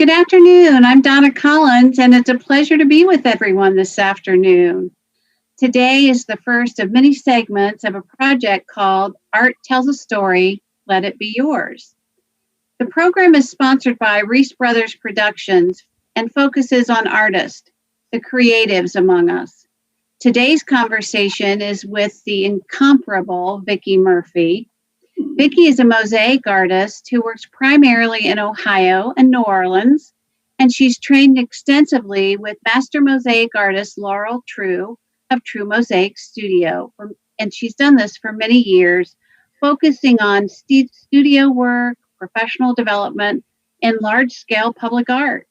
Good afternoon. I'm Donna Collins, and it's a pleasure to be with everyone this afternoon. Today is the first of many segments of a project called Art Tells a Story, Let It Be Yours. The program is sponsored by Reese Brothers Productions and focuses on artists, the creatives among us. Today's conversation is with the incomparable Vicki Murphy. Vicki is a mosaic artist who works primarily in Ohio and New Orleans, and she's trained extensively with master mosaic artist Laurel True of True Mosaic Studio. And she's done this for many years, focusing on studio work, professional development, and large-scale public art.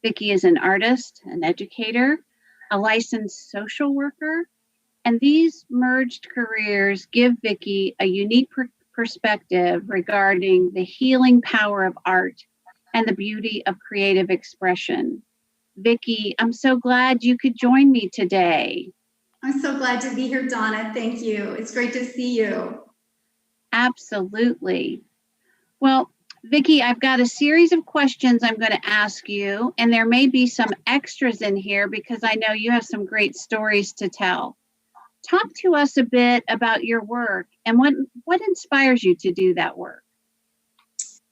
Vicki is an artist, an educator, a licensed social worker, and these merged careers give Vicki a unique perspective regarding the healing power of art and the beauty of creative expression. Vicki, I'm so glad you could join me today. I'm so glad to be here, Donna. Thank you. It's great to see you. Absolutely. Well, Vicki, I've got a series of questions I'm going to ask you, and there may be some extras in here because I know you have some great stories to tell. Talk to us a bit about your work and what inspires you to do that work.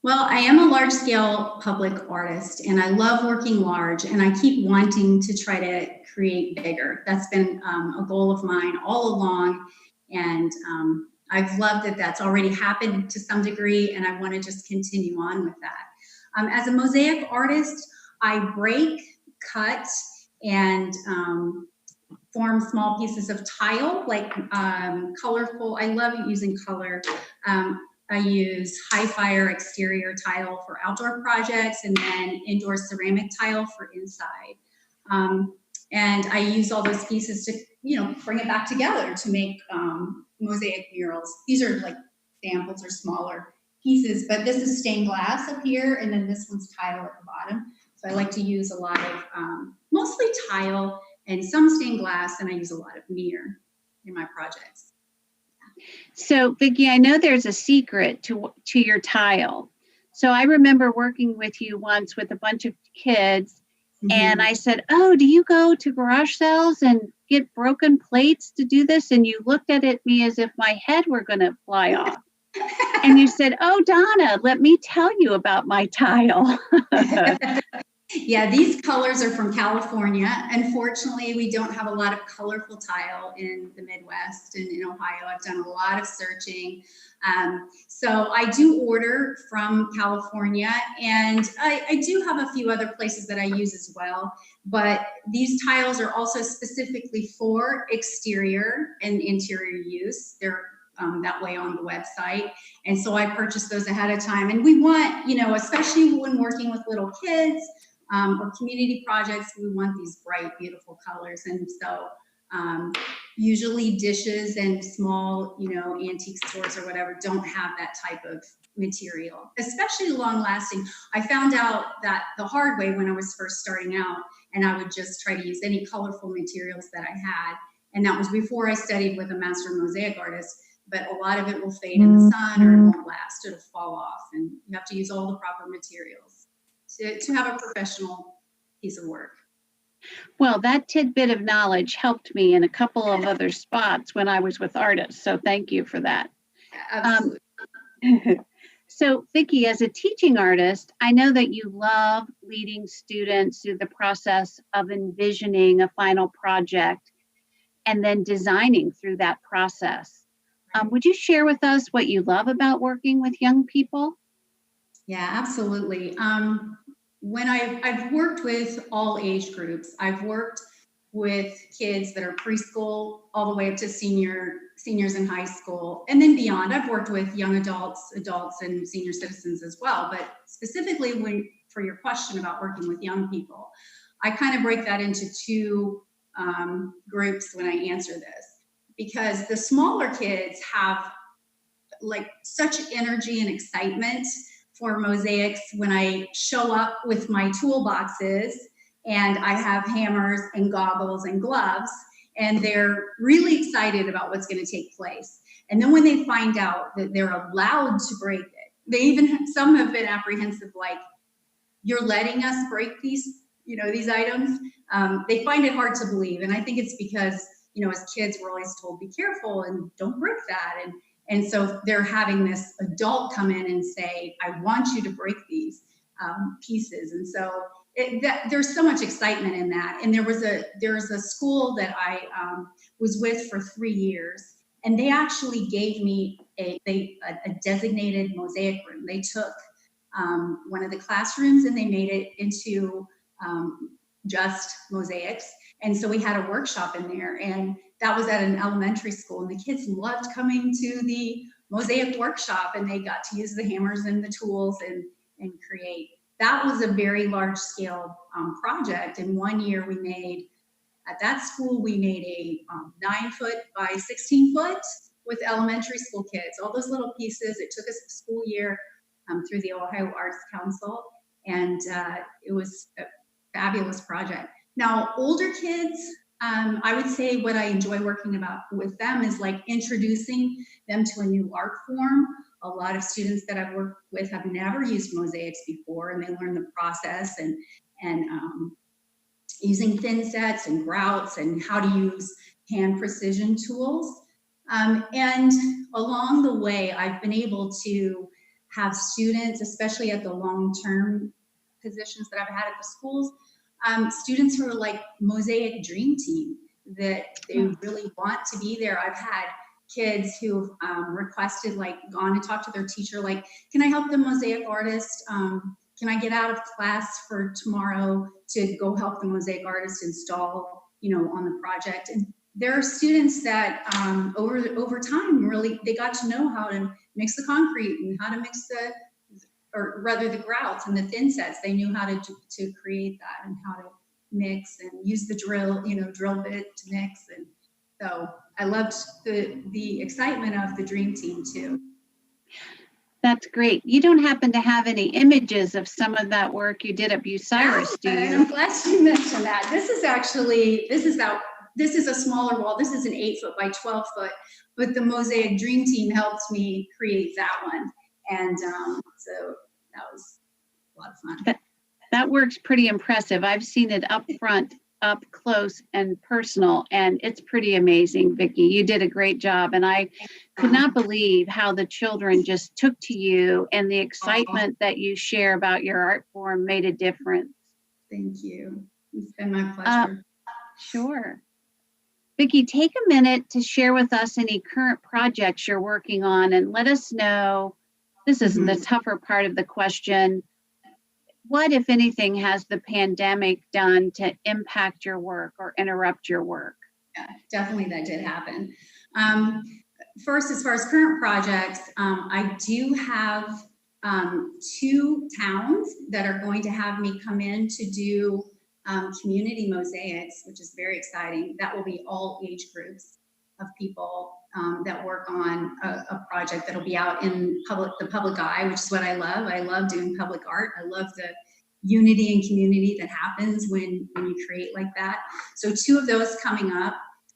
Well, I am a large-scale public artist, and I love working large, and I keep wanting to try to create bigger. That's been a goal of mine all along, and I've loved that that's already happened to some degree, and I want to just continue on with that. As a mosaic artist, I break, cut, and form small pieces of tile, like colorful. I love using color. I use high fire exterior tile for outdoor projects, and then indoor ceramic tile for inside. And I use all those pieces to, bring it back together to make mosaic murals. These are like samples or smaller pieces, but this is stained glass up here, and then this one's tile at the bottom. So I like to use a lot of mostly tile and some stained glass, and I use a lot of mirror in my projects. So, Vicki, I know there's a secret to your tile. So I remember working with you once with a bunch of kids, and I said, "Oh, do you go to garage sales and get broken plates to do this?" And you looked at me as if my head were going to fly off. And you said, "Oh, Donna, let me tell you about my tile." Yeah, these colors are from California. Unfortunately, we don't have a lot of colorful tile in the Midwest and in Ohio. I've done a lot of searching. So I do order from California, and I do have a few other places that I use as well. But these tiles are also specifically for exterior and interior use. They're that way on the website. And so I purchase those ahead of time. And we want, especially when working with little kids, or community projects, we want these bright, beautiful colors. And so usually dishes and small, antique stores or whatever don't have that type of material, especially long lasting. I found out that the hard way when I was first starting out, and I would just try to use any colorful materials that I had. And that was before I studied with a master mosaic artist, but a lot of it will fade in the sun or it won't last, it'll fall off. And you have to use all the proper materials to have a professional piece of work. Well, that tidbit of knowledge helped me in a couple of other spots when I was with artists. So thank you for that. Absolutely. So, Vicki, as a teaching artist, I know that you love leading students through the process of envisioning a final project and then designing through that process. Would you share with us what you love about working with young people? Yeah, absolutely. When I've worked with all age groups, I've worked with kids that are preschool all the way up to seniors in high school, and then beyond. I've worked with young adults, and senior citizens as well. But specifically, for your question about working with young people, I kind of break that into two groups when I answer this, because the smaller kids have like such energy and excitement for mosaics when I show up with my toolboxes and I have hammers and goggles and gloves, and they're really excited about what's going to take place. And then when they find out that they're allowed to break it, some have been apprehensive, like, you're letting us break these, these items. They find it hard to believe. And I think it's because, as kids, we're always told, be careful and don't break that. And so they're having this adult come in and say, I want you to break these pieces. And so there's so much excitement in that. And there was a school that I was with for 3 years, and they actually gave me a designated mosaic room. They took one of the classrooms and they made it into just mosaics. And so we had a workshop in there, and that was at an elementary school, and the kids loved coming to the mosaic workshop, and they got to use the hammers and the tools and create. That was a very large scale project. And 1 year at that school, we made a 9-foot by 16-foot with elementary school kids, all those little pieces. It took us a school year through the Ohio Arts Council, and it was a fabulous project. Now, older kids, I would say what I enjoy working with them is like introducing them to a new art form. A lot of students that I've worked with have never used mosaics before, and they learn the process and using thin sets and grouts and how to use hand precision tools. And along the way, I've been able to have students, especially at the long-term positions that I've had at the schools, students who are like Mosaic Dream Team, that they really want to be there. I've had kids who've requested, like, gone and talked to their teacher, like, can I help the mosaic artist? Can I get out of class for tomorrow to go help the mosaic artist install, on the project? And there are students that over time, really, they got to know how to mix the concrete and how to mix the grouts and the thin sets. They knew how to create that and how to mix and use the drill bit to mix. And so I loved the excitement of the Dream Team too. That's great. You don't happen to have any images of some of that work you did at Bucyrus, do you? I'm glad you mentioned that. This is a smaller wall. This is an 8-foot by 12-foot, but the Mosaic Dream Team helped me create that one. And so that was a lot of fun. That work's pretty impressive. I've seen it up front, up close and personal, and it's pretty amazing, Vicki. You did a great job, and I could not believe how the children just took to you, and the excitement that you share about your art form made a difference. Thank you. It's been my pleasure. Sure. Vicki, take a minute to share with us any current projects you're working on, and let us know, this is the tougher part of the question, what, if anything, has the pandemic done to impact your work or interrupt your work? Yeah, definitely that did happen. First, as far as current projects, I do have 2 towns that are going to have me come in to do community mosaics, which is very exciting. That will be all age groups of people that work on a project that'll be out in the public eye, which is what I love. I love doing public art. I love the unity and community that happens when you create like that. So 2 of those coming up.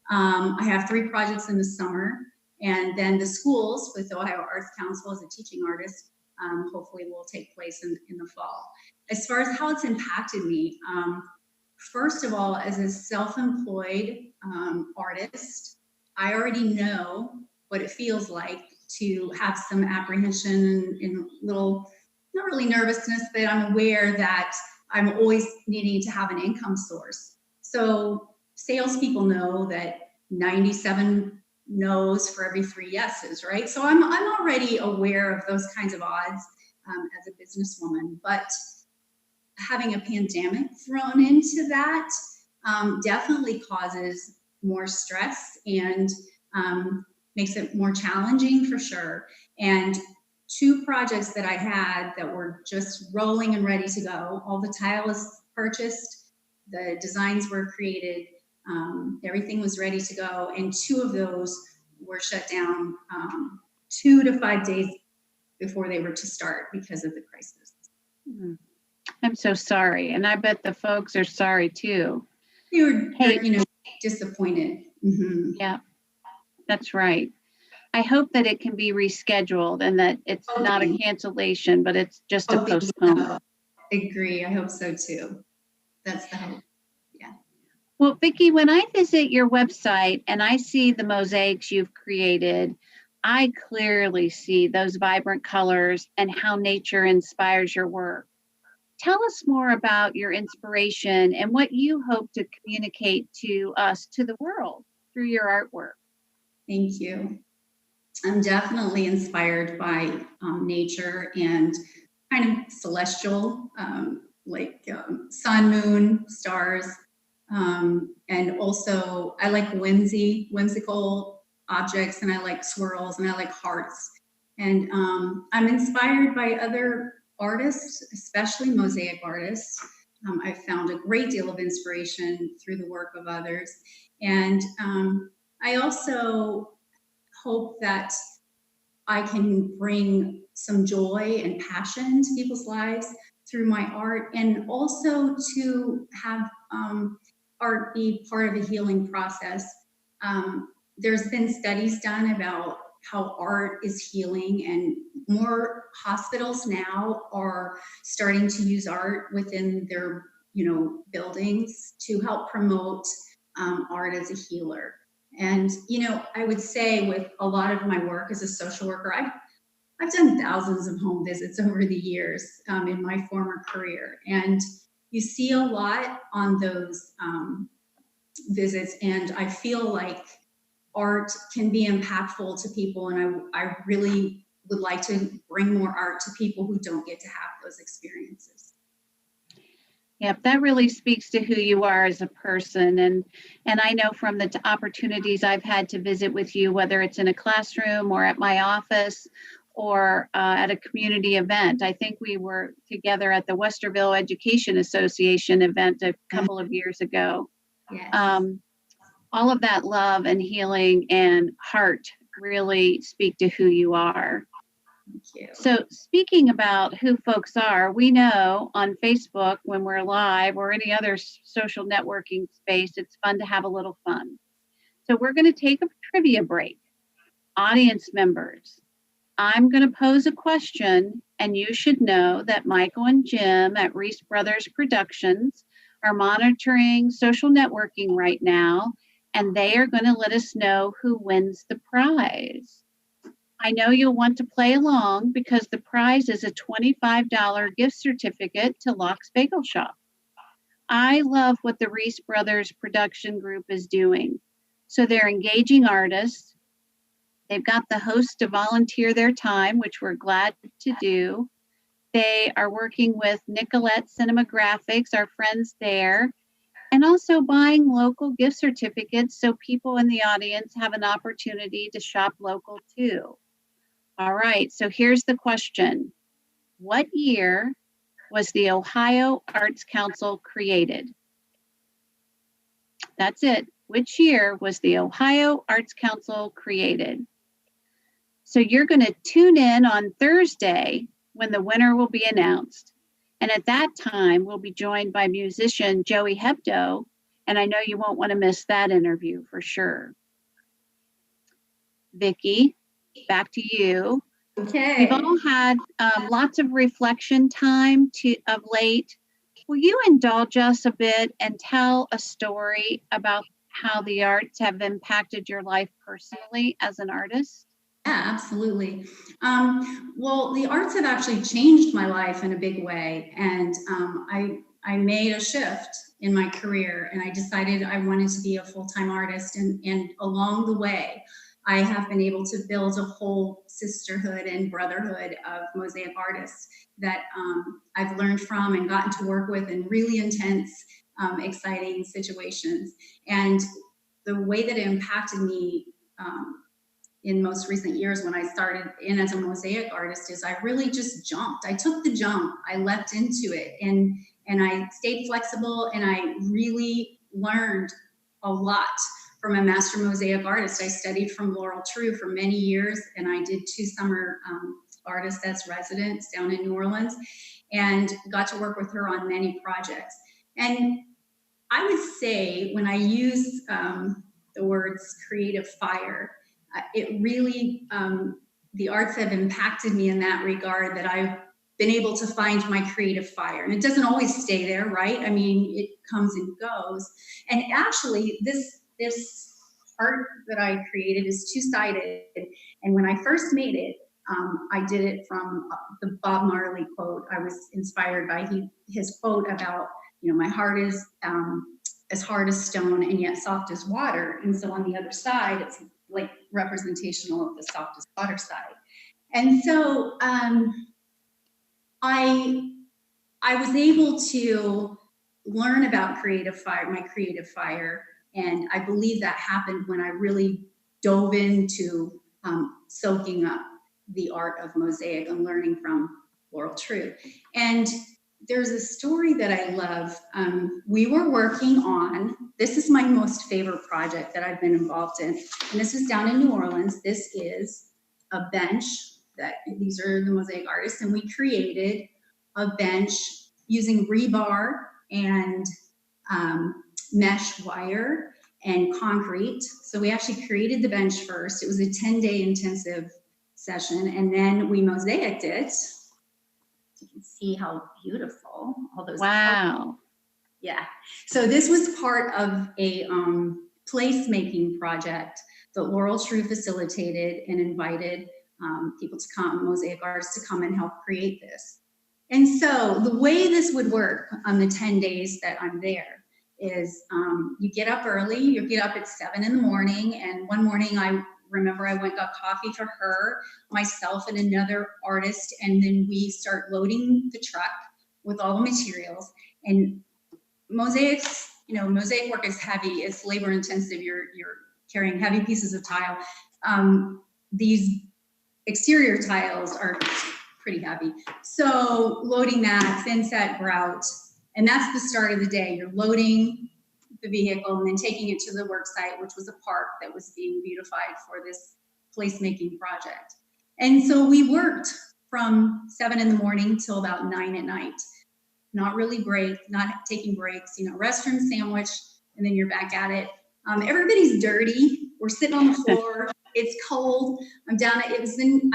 I have 3 projects in the summer, and then the schools with the Ohio Arts Council as a teaching artist hopefully will take place in the fall. As far as how it's impacted me, first of all, as a self-employed artist, I already know what it feels like to have some apprehension and little, not really nervousness, but I'm aware that I'm always needing to have an income source. So salespeople know that 97 no's for every 3 yeses, right? So I'm already aware of those kinds of odds as a businesswoman, but having a pandemic thrown into that definitely causes more stress and makes it more challenging for sure. And 2 projects that I had that were just rolling and ready to go, all the tile is purchased, the designs were created, everything was ready to go, and 2 of those were shut down 2 to 5 days before they were to start because of the crisis. I'm so sorry, and I bet the folks are sorry too. They were, disappointed. Yeah, that's right. I hope that it can be rescheduled and that it's not a cancellation, but it's just a postponement. Agree. I hope so too. That's the hope. Yeah. Well, Vicki, when I visit your website and I see the mosaics you've created, I clearly see those vibrant colors and how nature inspires your work. Tell us more about your inspiration and what you hope to communicate to us, to the world, through your artwork. Thank you. I'm definitely inspired by nature and kind of celestial, sun, moon, stars. And also I like whimsical objects, and I like swirls, and I like hearts. And I'm inspired by other artists, especially mosaic artists. I've found a great deal of inspiration through the work of others. And I also hope that I can bring some joy and passion to people's lives through my art, and also to have art be part of a healing process. There's been studies done about how art is healing, and more hospitals now are starting to use art within their buildings to help promote art as a healer. And I would say with a lot of my work as a social worker, I've done thousands of home visits over the years in my former career, and you see a lot on those visits, and I feel like art can be impactful to people, and I really would like to bring more art to people who don't get to have those experiences. Yep, that really speaks to who you are as a person. And I know from the opportunities I've had to visit with you, whether it's in a classroom or at my office or at a community event. I think we were together at the Westerville Education Association event a couple of years ago. Yes. All of that love and healing and heart really speak to who you are. Thank you. So speaking about who folks are, we know on Facebook when we're live or any other social networking space, it's fun to have a little fun. So we're going to take a trivia break. Audience members, I'm going to pose a question, and you should know that Michael and Jim at Reese Brothers Productions are monitoring social networking right now, and they are going to let us know who wins the prize. I know you'll want to play along because the prize is a $25 gift certificate to Locke's Bagel Shop. I love what the Reese Brothers production group is doing. So they're engaging artists. They've got the hosts to volunteer their time, which we're glad to do. They are working with Nicolette Cinema Graphics, our friends there, and also buying local gift certificates so people in the audience have an opportunity to shop local too. All right, so here's the question. What year was the Ohio Arts Council created? That's it. Which year was the Ohio Arts Council created? So you're going to tune in on Thursday when the winner will be announced. And at that time, we'll be joined by musician Joey Hebdo, and I know you won't want to miss that interview for sure. Vicki, back to you. Okay. We've all had lots of reflection time of late. Will you indulge us a bit and tell a story about how the arts have impacted your life personally as an artist? Yeah, absolutely. Well, the arts have actually changed my life in a big way, and I made a shift in my career, and I decided I wanted to be a full-time artist, and along the way, I have been able to build a whole sisterhood and brotherhood of mosaic artists that I've learned from and gotten to work with in really intense, exciting situations. And the way that it impacted me in most recent years when I started in as a mosaic artist is I really just jumped. I took the jump. I leapt into it, and I stayed flexible, and I really learned a lot from a master mosaic artist. I studied from Laurel True for many years, and I did 2 summer artists as residents down in New Orleans, and got to work with her on many projects. And I would say when I use the words creative fire, it really, the arts have impacted me in that regard, that I've been able to find my creative fire. And it doesn't always stay there, right? I mean, it comes and goes. And actually, this art that I created is two-sided. And when I first made it, I did it from the Bob Marley quote. I was inspired by his quote about, my heart is as hard as stone and yet soft as water. And so on the other side, it's like representational of the soft as water side. And so I was able to learn about creative fire, my creative fire, and I believe that happened when I really dove into soaking up the art of mosaic and learning from Laurel True. And there's a story that I love. We were working on, this is my most favorite project that I've been involved in, and this is down in New Orleans. This is a bench that, these are the mosaic artists, and we created a bench using rebar and mesh wire and concrete. So we actually created the bench first. It was a 10-day intensive session, and then we mosaiced it. You can see how beautiful all those. Wow. Colors. Yeah. So this was part of a placemaking project that Laurel True facilitated and invited people to come, mosaic artists to come and help create this. And so the way this would work on the 10 days that I'm there is you get up early, you get up at 7 in the morning. And one morning I remember I went and got coffee for her, myself, and another artist. And then we start loading the truck with all the materials. And mosaics, mosaic work is heavy, it's labor intensive. You're carrying heavy pieces of tile. These exterior tiles are pretty heavy. So loading that, thin set grout, and that's the start of the day. You're loading the vehicle and then taking it to the work site, which was a park that was being beautified for this placemaking project. And so we worked from 7 in the morning till about 9 at night. Not taking breaks, restroom, sandwich, and then you're back at it. Everybody's dirty. We're sitting on the floor. It's cold. I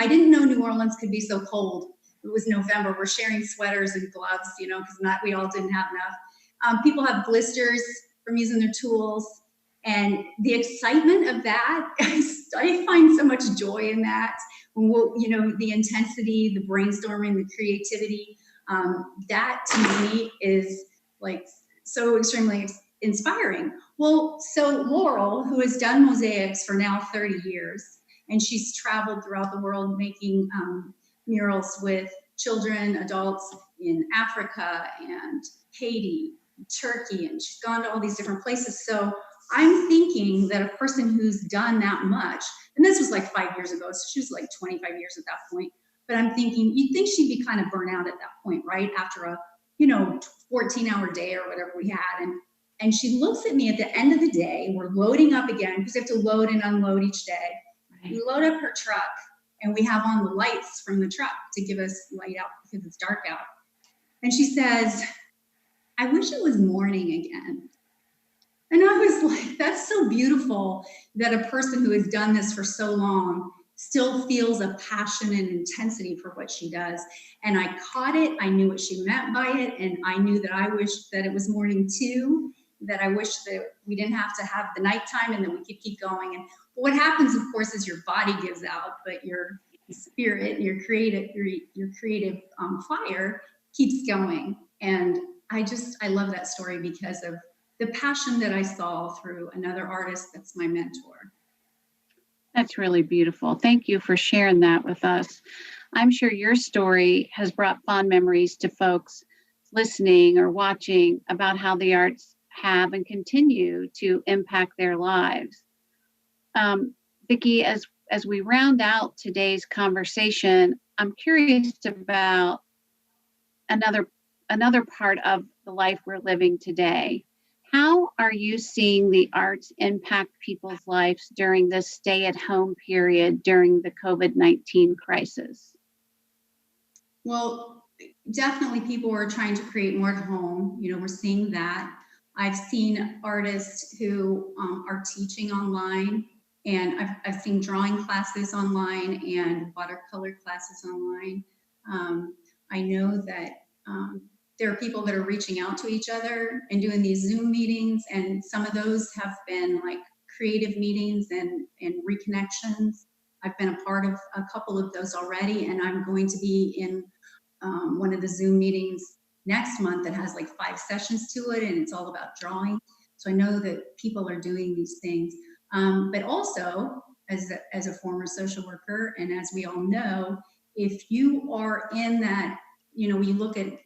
didn't know New Orleans could be so cold. It was November. We're sharing sweaters and gloves, because we all didn't have enough. People have blisters from using their tools. And the excitement of that, I find so much joy in that. The intensity, the brainstorming, the creativity, that to me is like so extremely inspiring. Well, so Laurel, who has done mosaics for now 30 years, and she's traveled throughout the world making murals with children, adults in Africa and Haiti, Turkey, and she's gone to all these different places. So I'm thinking that a person who's done that much, and this was like 5 years ago, so she was like 25 years at that point, but I'm thinking, you'd think she'd be kind of burnt out at that point, right? After a, 14-hour day or whatever we had. And she looks at me at the end of the day, we're loading up again, because we have to load and unload each day. Right. We load up her truck, and we have on the lights from the truck to give us light out because it's dark out. And she says, I wish it was morning again. And I was like, that's so beautiful that a person who has done this for so long still feels a passion and intensity for what she does. And I caught it. I knew what she meant by it. And I knew that I wished that it was morning too, that I wish that we didn't have to have the nighttime and that we could keep going. And what happens, of course, is your body gives out, but your spirit, your creative fire keeps going. And I love that story because of the passion that I saw through another artist that's my mentor. That's really beautiful. Thank you for sharing that with us. I'm sure your story has brought fond memories to folks listening or watching about how the arts have and continue to impact their lives. Vicki, as we round out today's conversation, I'm curious about another part of the life we're living today. How are you seeing the arts impact people's lives during this stay-at-home period during the COVID-19 crisis? Well, definitely people are trying to create more at home. We're seeing that. I've seen artists who are teaching online, and I've seen drawing classes online and watercolor classes online. I know that there are people that are reaching out to each other and doing these Zoom meetings, and some of those have been like creative meetings and reconnections. I've been a part of a couple of those already, and I'm going to be in one of the Zoom meetings next month that has like 5 sessions to it, and it's all about drawing. So I know that people are doing these things. But also, as a former social worker, and as we all know, if you are in that, we look at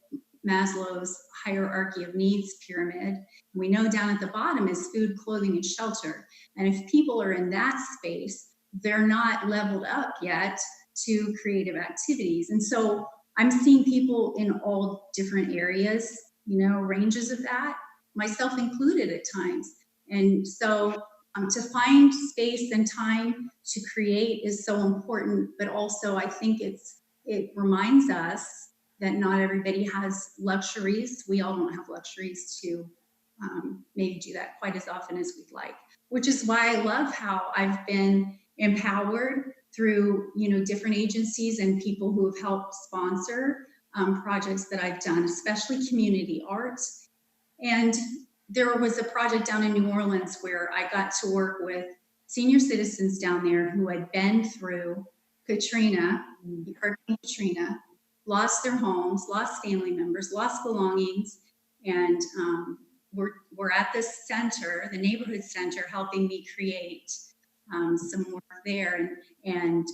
Maslow's hierarchy of needs pyramid, we know down at the bottom is food, clothing, and shelter. And if people are in that space, they're not leveled up yet to creative activities. And so I'm seeing people in all different areas, ranges of that, myself included at times. And so to find space and time to create is so important, but also I think it reminds us that not everybody has luxuries. We all don't have luxuries to maybe do that quite as often as we'd like, which is why I love how I've been empowered through different agencies and people who have helped sponsor projects that I've done, especially community arts. And there was a project down in New Orleans where I got to work with senior citizens down there who had been through Katrina, Hurricane Katrina, lost their homes, lost family members, lost belongings, and we're at this center, the neighborhood center, helping me create some work there. And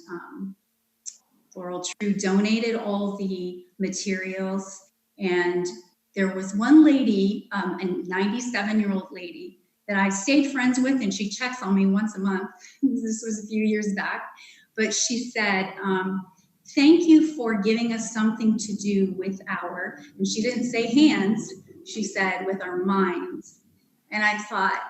Floral True donated all the materials, and there was one lady, a 97-year-old lady, that I stayed friends with, and she checks on me once a month. This was a few years back, but she said, thank you for giving us something to do with and she didn't say hands, she said with our minds. And I thought,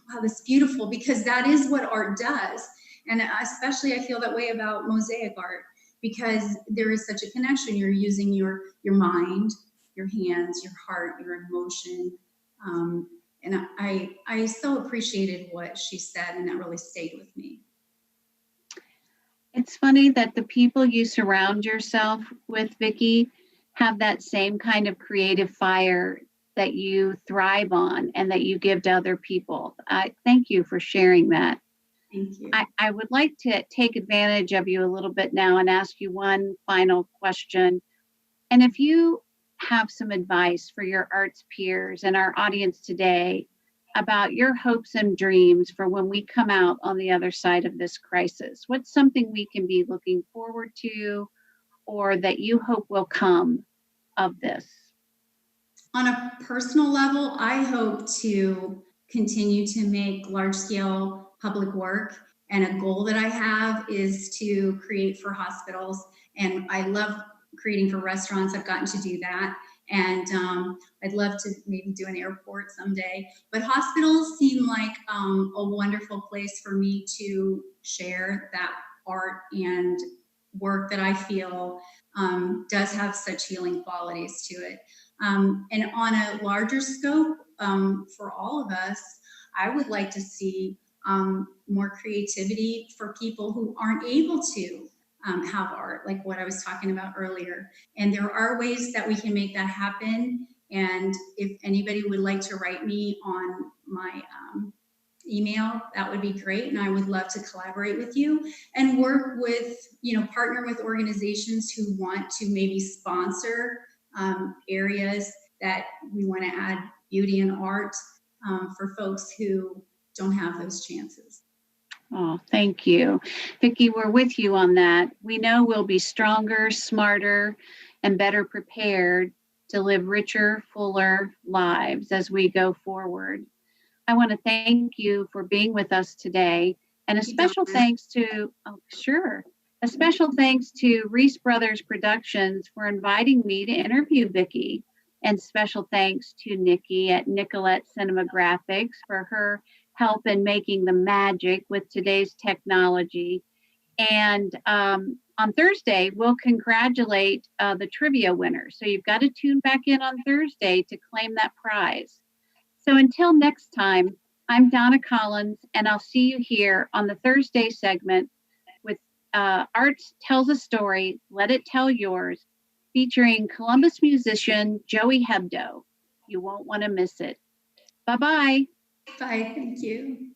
wow, that's beautiful, because that is what art does. And especially I feel that way about Mosaic art, because there is such a connection. You're using your mind, your hands, your heart, your emotion. And I so appreciated what she said, and that really stayed with me. It's funny that the people you surround yourself with, Vicki, have that same kind of creative fire that you thrive on and that you give to other people. Thank you for sharing that. Thank you. I would like to take advantage of you a little bit now and ask you one final question. And if you have some advice for your arts peers and our audience today about your hopes and dreams for when we come out on the other side of this crisis, what's something we can be looking forward to or that you hope will come of this? On a personal level, I hope to continue to make large-scale public work, and a goal that I have is to create for hospitals, and I love creating for restaurants. I've gotten to do that, and I'd love to maybe do an airport someday, but hospitals seem like a wonderful place for me to share that art and work that I feel does have such healing qualities to it. And on a larger scope, for all of us, I would like to see more creativity for people who aren't able to have art, like what I was talking about earlier. And there are ways that we can make that happen. And if anybody would like to write me on my email, that would be great. And I would love to collaborate with you and work with, partner with organizations who want to maybe sponsor areas that we want to add beauty and art for folks who don't have those chances. Oh, thank you. Vicki, we're with you on that. We know we'll be stronger, smarter, and better prepared to live richer, fuller lives as we go forward. I want to thank you for being with us today. And a special thanks to, a special thanks to Reese Brothers Productions for inviting me to interview Vicki. And special thanks to Nikki at Nicolette Cinematographics for her help in making the magic with today's technology. And on Thursday, we'll congratulate the trivia winner. So you've got to tune back in on Thursday to claim that prize. So until next time, I'm Donna Collins, and I'll see you here on the Thursday segment with Arts Tells a Story, Let It Tell Yours, featuring Columbus musician Joey Hebdo. You won't want to miss it. Bye-bye. Bye, thank you.